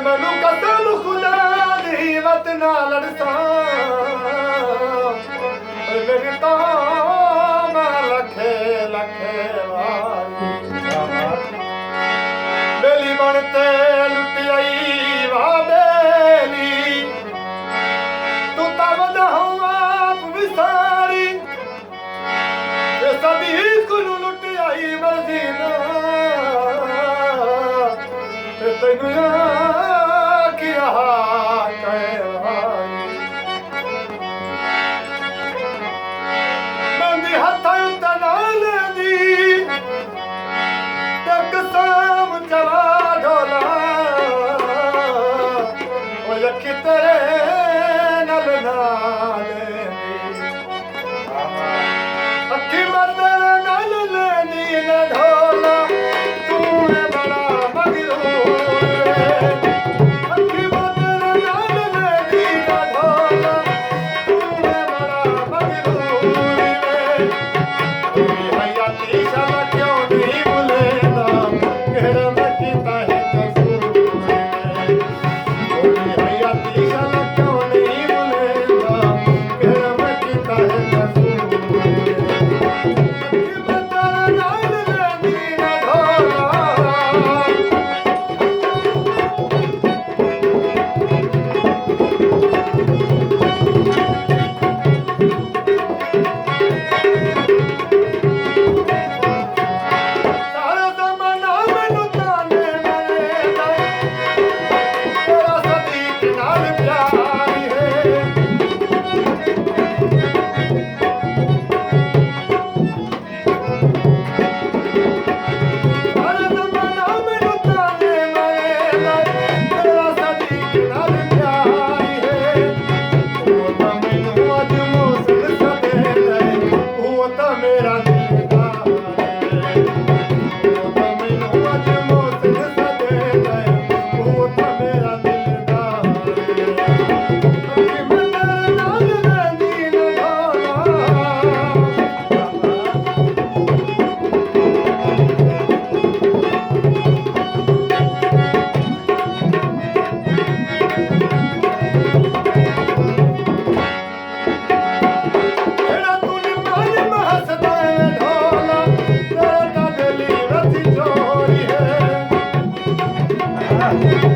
ਮੈਨੂੰ ਕਸਮ ਖੁਦਾ ਦੀ ਵਤ ਨਾ ਲੜਸਾਂ ਮੇਰੀ ਤਾਂ ਮੈਂ ਲੱਖੇ ਲੱਖੇ ਵਾਰੀ ਬੇਲੀ ਬਣ ਤੇ ਲੁੱਟਿਆਈ ਵਾ ਬੇਲੀ ਤੂੰ ਤਾਂ ਵਧਾਉ ਆਪ ਵਿਸਾਰੀ ਇਹ ਸਦੀ ਕੁਨੂੰ ਲੁੱਟਿਆਈ ਮਰਜ਼ੀ ਨਾ ਤੇ ਤੈਨੂੰ ਆਖਿਆ ਕਹਿ ਮੰਦੀ ਹੱਥਾਂ ਉੱਤੇ ਨਾਲ ਦੀ ਤੱਕ ਸਾਮ ਚਲਾ ਢੋਲਾ ਉਹ ਅੱਖੀ ਤੇਰੇ ਨਾਲ ਨਾਲ ਅੱਖੀ ਮਤਰ ਨਾਲ ਲੈਂਦੀ ਨਾ ਢੋਲਾ ਤੂੰ ਹੈ ਬੜਾ ਮਗਰੂਰ ਅੱਖੀ ਮਤਰ ਨਾਲ ਲੈਂਦੀ ਨਾ ਢੋਲਾ ਤੂੰ ਹੈ ਬੜਾ ਮਗਰੂਰ ਤੂੰ ਹਯਾਤੀ ਸ਼ਾਲਾ ਕਿਉਂ ਨਹੀਂ ਭੁੱਲੇਦਾ ਕਿਹੜਾ ਮੈਂ ਕੀਤਾ ਹੈ ਕਸੂਰ ਤੂੰ ਹਯਾਤੀ ਸ਼ਾਲਾ ਕਿਉਂ ਨਹੀਂ ਭੁੱਲੇਦਾ ਕਿਹੜਾ ਮੈਂ ਕੀਤਾ ਹੈ ਕਸੂਰ Yeah.